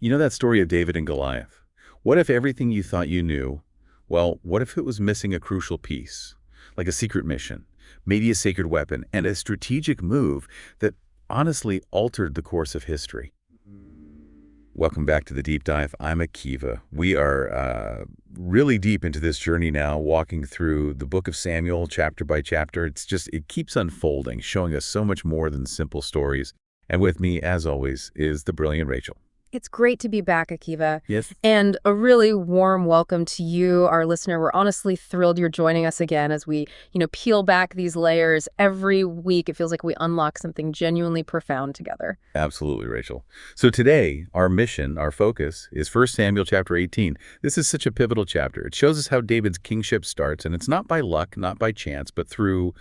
You know that story of David and Goliath? What if everything you thought you knew, well, what if it was missing a crucial piece? Like a secret mission, maybe a sacred weapon, and a strategic move that honestly altered the course of history. Welcome back to the Deep Dive. I'm Akiva. We are really deep into this journey now, walking through the book of Samuel chapter by chapter. It keeps unfolding, showing us so much more than simple stories. And with me, as always, is the brilliant Rachel. It's great to be back, Akiva. Yes. And a really warm welcome to you, our listener. We're honestly thrilled you're joining us again as we, peel back these layers every week. It feels like we unlock something genuinely profound together. Absolutely, Rachel. So today, our mission, our focus, is 1 Samuel chapter 18. This is such a pivotal chapter. It shows us how David's kingship starts, and it's not by luck, not by chance, but through,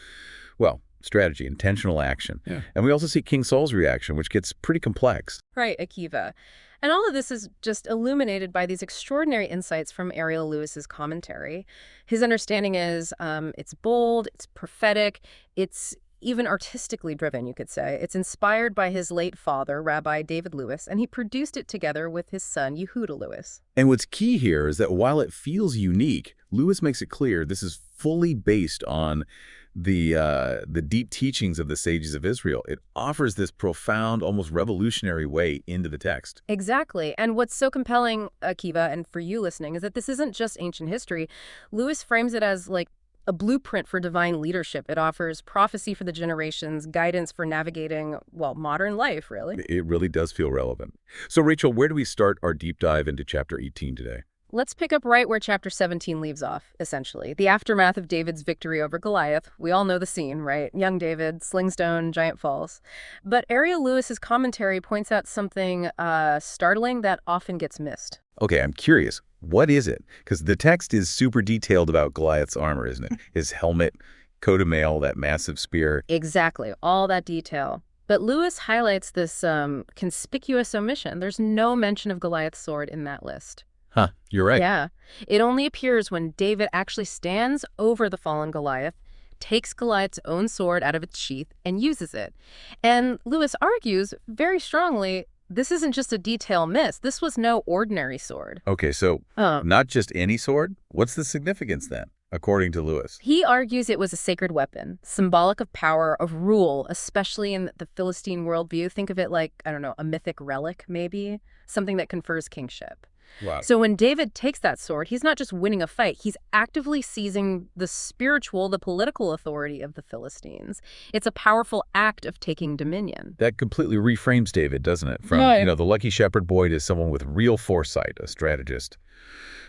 well, strategy, intentional action. Yeah. And we also see King Saul's reaction, which gets pretty complex. Right, Akiva. And all of this is just illuminated by these extraordinary insights from Ariel Louis's commentary. His understanding is it's bold, it's prophetic, it's even artistically driven, you could say. It's inspired by his late father, Rabbi David Louis, and he produced it together with his son, Yehuda Louis. And what's key here is that while it feels unique, Louis makes it clear this is fully based on the deep teachings of the sages of Israel. It offers this profound, almost revolutionary way into the text. Exactly. And what's so compelling, Akiva, and for you listening, is that this isn't just ancient history. Louis frames it as like a blueprint for divine leadership. It offers prophecy for the generations, guidance for navigating, well, modern life, really. It really does feel relevant. So, Rachel, where do we start our deep dive into chapter 18 today? Let's pick up right where chapter 17 leaves off, essentially. The aftermath of David's victory over Goliath. We all know the scene, right? Young David, sling stone, giant falls. But Ariel Louis's commentary points out something startling that often gets missed. Okay, I'm curious. What is it? Because the text is super detailed about Goliath's armor, isn't it? His helmet, coat of mail, that massive spear. Exactly, all that detail. But Louis highlights this conspicuous omission. There's no mention of Goliath's sword in that list. Huh, you're right. Yeah. It only appears when David actually stands over the fallen Goliath, takes Goliath's own sword out of its sheath, and uses it. And Louis argues very strongly, this isn't just a detail miss. This was no ordinary sword. Okay, so not just any sword? What's the significance then, according to Louis? He argues it was a sacred weapon, symbolic of power, of rule, especially in the Philistine worldview. Think of it like, I don't know, a mythic relic, maybe, something that confers kingship. Wow. So when David takes that sword, he's not just winning a fight, he's actively seizing the spiritual, the political authority of the Philistines. It's a powerful act of taking dominion. That completely reframes David, doesn't it? From, the lucky shepherd boy to someone with real foresight, a strategist.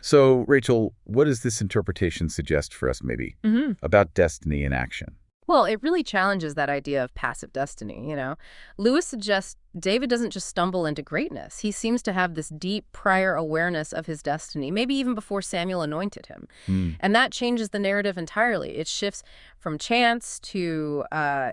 So, Rachel, what does this interpretation suggest for us, maybe, about destiny in action? Well, it really challenges that idea of passive destiny, Louis suggests David doesn't just stumble into greatness. He seems to have this deep prior awareness of his destiny, maybe even before Samuel anointed him. And that changes the narrative entirely. It shifts from chance to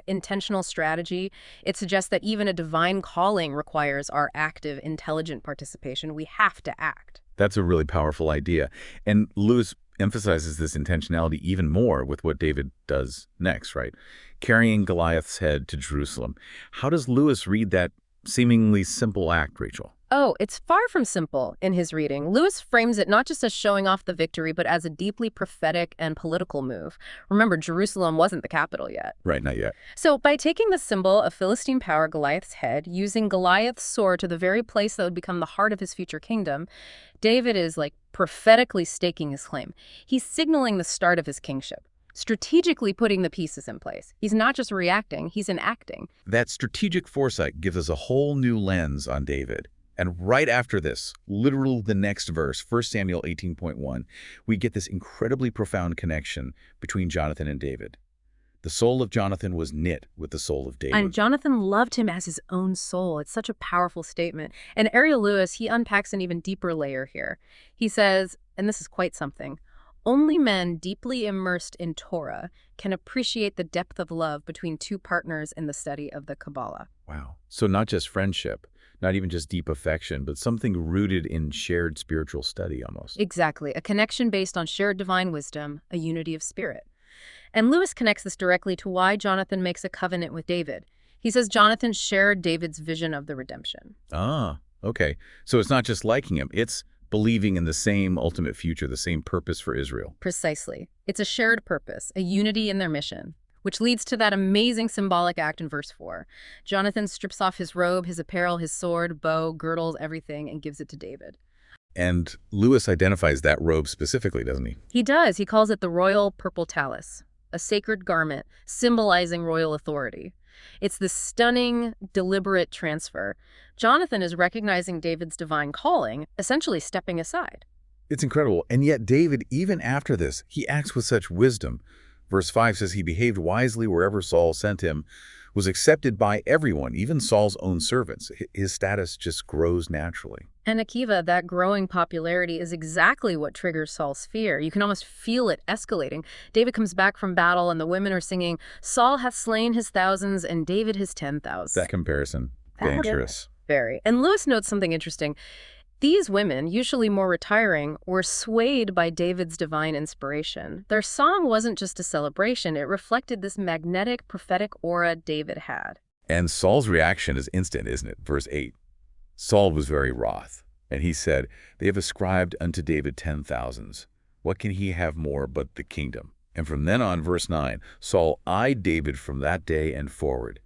intentional strategy. It suggests that even a divine calling requires our active, intelligent participation. We have to act. That's a really powerful idea. And Louis emphasizes this intentionality even more with what David does next, right? Carrying Goliath's head to Jerusalem. How does Louis read that seemingly simple act, Rachel? Oh, it's far from simple in his reading. Louis frames it not just as showing off the victory, but as a deeply prophetic and political move. Remember, Jerusalem wasn't the capital yet. Right, not yet. So by taking the symbol of Philistine power, Goliath's head, using Goliath's sword to the very place that would become the heart of his future kingdom, David is prophetically staking his claim. He's signaling the start of his kingship, strategically putting the pieces in place. He's not just reacting, he's enacting. That strategic foresight gives us a whole new lens on David. And right after this, literally the next verse, 1 Samuel 18.1, we get this incredibly profound connection between Jonathan and David. The soul of Jonathan was knit with the soul of David. And Jonathan loved him as his own soul. It's such a powerful statement. And Ariel Louis, he unpacks an even deeper layer here. He says, and this is quite something, only men deeply immersed in Torah can appreciate the depth of love between two partners in the study of the Kabbalah. Wow. So not just friendship, not even just deep affection, but something rooted in shared spiritual study almost. Exactly. A connection based on shared divine wisdom, a unity of spirit. And Louis connects this directly to why Jonathan makes a covenant with David. He says Jonathan shared David's vision of the redemption. Ah, Okay, so it's not just liking him, it's believing in the same ultimate future, the same purpose for Israel. Precisely. It's a shared purpose, a unity in their mission, which leads to that amazing symbolic act in verse 4. Jonathan strips off his robe, his apparel, his sword, bow, girdles, everything, and gives it to David. And Lewis identifies that robe specifically, doesn't he? He does. He calls it the royal purple tallis, a sacred garment symbolizing royal authority. It's this stunning, deliberate transfer. Jonathan is recognizing David's divine calling, essentially stepping aside. It's incredible. And yet David, even after this, he acts with such wisdom. Verse 5 says he behaved wisely wherever Saul sent him, was accepted by everyone, even Saul's own servants. His status just grows naturally. And Akiva, that growing popularity is exactly what triggers Saul's fear. You can almost feel it escalating. David comes back from battle and the women are singing, "Saul hath slain his thousands and David his 10,000." That comparison, dangerous. Very. And Lewis notes something interesting. These women, usually more retiring, were swayed by David's divine inspiration. Their song wasn't just a celebration, it reflected this magnetic, prophetic aura David had. And Saul's reaction is instant, isn't it? Verse 8. Saul was very wroth, and he said, "They have ascribed unto David 10,000s. What can he have more but the kingdom?" And from then on, verse 9, Saul eyed David from that day and forward.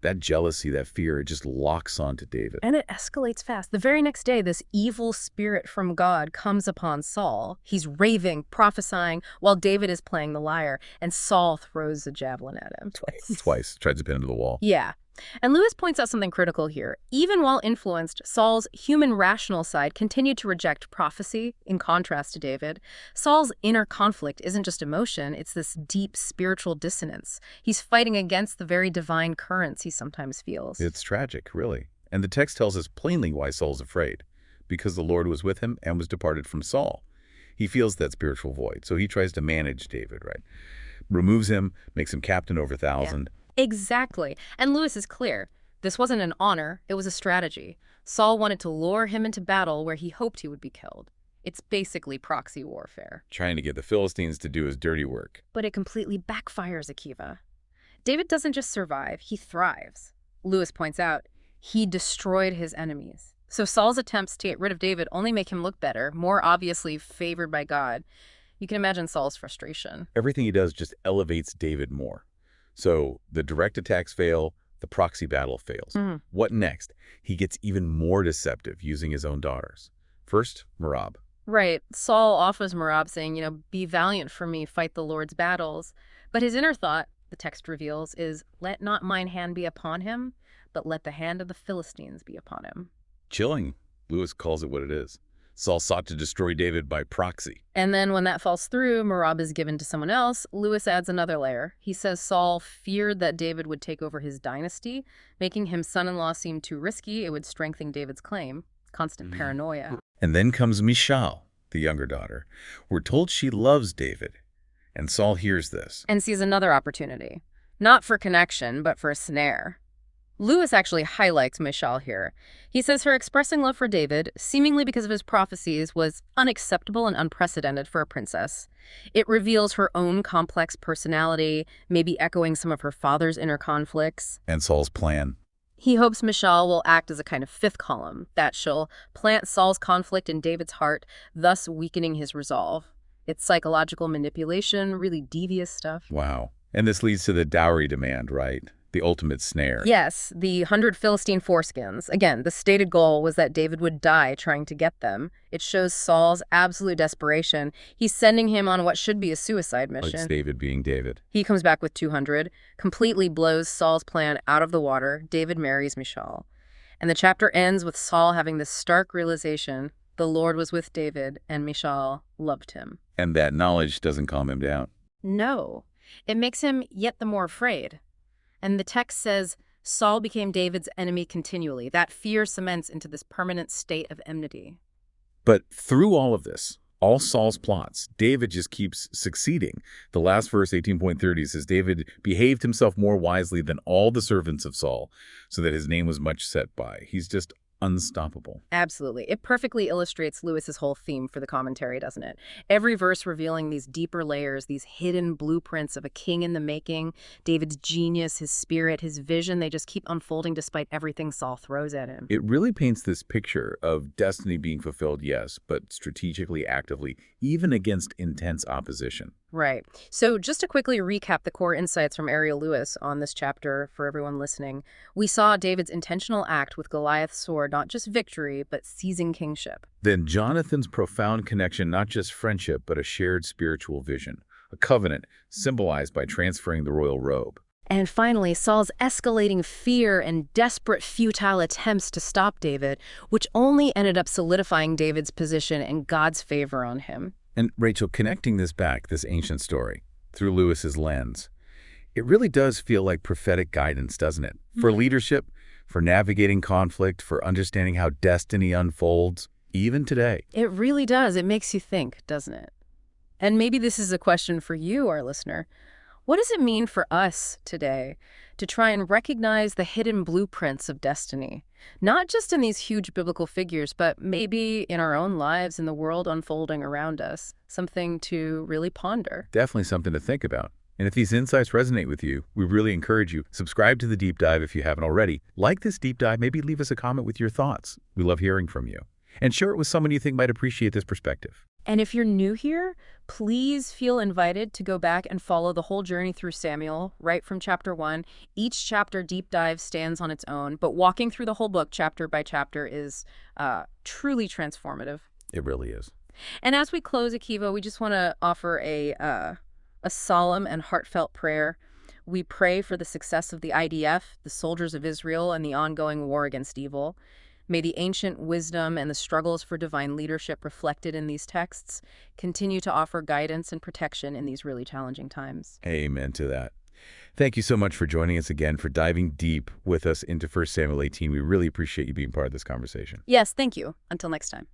That jealousy, that fear, it just locks onto David. And it escalates fast. The very next day, this evil spirit from God comes upon Saul. He's raving, prophesying, while David is playing the lyre, and Saul throws a javelin at him. Twice. Tried to pin him to the wall. Yeah. And Lewis points out something critical here. Even while influenced, Saul's human rational side continued to reject prophecy, in contrast to David. Saul's inner conflict isn't just emotion, it's this deep spiritual dissonance. He's fighting against the very divine currents he sometimes feels. It's tragic, really. And the text tells us plainly why Saul's afraid. Because the Lord was with him and was departed from Saul. He feels that spiritual void, so he tries to manage David, right? Removes him, makes him captain over 1,000. Yeah. Exactly. And Lewis is clear. This wasn't an honor, it was a strategy. Saul wanted to lure him into battle where he hoped he would be killed. It's basically proxy warfare. Trying to get the Philistines to do his dirty work. But it completely backfires Akiva. David doesn't just survive, he thrives. Lewis points out, he destroyed his enemies. So Saul's attempts to get rid of David only make him look better, more obviously favored by God. You can imagine Saul's frustration. Everything he does just elevates David more. So the direct attacks fail, the proxy battle fails. What next? He gets even more deceptive using his own daughters. First, Merab. Right. Saul offers Merab saying, be valiant for me, fight the Lord's battles. But his inner thought, the text reveals, is, let not mine hand be upon him, but let the hand of the Philistines be upon him. Chilling. Lewis calls it what it is. Saul sought to destroy David by proxy. And then when that falls through, Merab is given to someone else. Lewis adds another layer. He says Saul feared that David would take over his dynasty, making him son-in-law seem too risky. It would strengthen David's claim. Constant paranoia. And then comes Michal, the younger daughter. We're told she loves David. And Saul hears this. And sees another opportunity. Not for connection, but for a snare. Lewis actually highlights Michal here. He says her expressing love for David, seemingly because of his prophecies, was unacceptable and unprecedented for a princess. It reveals her own complex personality, maybe echoing some of her father's inner conflicts. And Saul's plan. He hopes Michal will act as a kind of fifth column, that she'll plant Saul's conflict in David's heart, thus weakening his resolve. It's psychological manipulation, really devious stuff. Wow. And this leads to the dowry demand, right? The ultimate snare. Yes, the 100 Philistine foreskins. Again, the stated goal was that David would die trying to get them. It shows Saul's absolute desperation. He's sending him on what should be a suicide mission. Like David being David. He comes back with 200, completely blows Saul's plan out of the water. David marries Michal. And the chapter ends with Saul having this stark realization: the Lord was with David, and Michal loved him. And that knowledge doesn't calm him down. No. It makes him yet the more afraid. And the text says, Saul became David's enemy continually. That fear cements into this permanent state of enmity. But through all of this, all Saul's plots, David just keeps succeeding. The last verse, 18.30, says, David behaved himself more wisely than all the servants of Saul, so that his name was much set by. He's just unstoppable. Absolutely. It perfectly illustrates Lewis's whole theme for the commentary, doesn't it? Every verse revealing these deeper layers, these hidden blueprints of a king in the making, David's genius, his spirit, his vision, they just keep unfolding despite everything Saul throws at him. It really paints this picture of destiny being fulfilled, yes, but strategically, actively, even against intense opposition. Right. So just to quickly recap the core insights from Ariel Louis on this chapter for everyone listening, we saw David's intentional act with Goliath's sword, not just victory, but seizing kingship. Then Jonathan's profound connection, not just friendship, but a shared spiritual vision, a covenant symbolized by transferring the royal robe. And finally, Saul's escalating fear and desperate, futile attempts to stop David, which only ended up solidifying David's position and God's favor on him. And Rachel, connecting this back, this ancient story, through Lewis's lens, it really does feel like prophetic guidance, doesn't it? For leadership, for navigating conflict, for understanding how destiny unfolds, even today. It really does. It makes you think, doesn't it? And maybe this is a question for you, our listener. What does it mean for us today to try and recognize the hidden blueprints of destiny? Not just in these huge biblical figures, but maybe in our own lives, in the world unfolding around us. Something to really ponder. Definitely something to think about. And if these insights resonate with you, we really encourage you, subscribe to the Deep Dive if you haven't already. Like this deep dive, maybe leave us a comment with your thoughts. We love hearing from you. And share it with someone you think might appreciate this perspective. And if you're new here, please feel invited to go back and follow the whole journey through Samuel, right from chapter 1. Each chapter deep dive stands on its own, but walking through the whole book chapter by chapter is truly transformative. It really is. And as we close, Akiva, we just want to offer a solemn and heartfelt prayer. We pray for the success of the IDF, the soldiers of Israel, and the ongoing war against evil. May the ancient wisdom and the struggles for divine leadership reflected in these texts continue to offer guidance and protection in these really challenging times. Amen to that. Thank you so much for joining us again, for diving deep with us into 1 Samuel 18. We really appreciate you being part of this conversation. Yes, thank you. Until next time.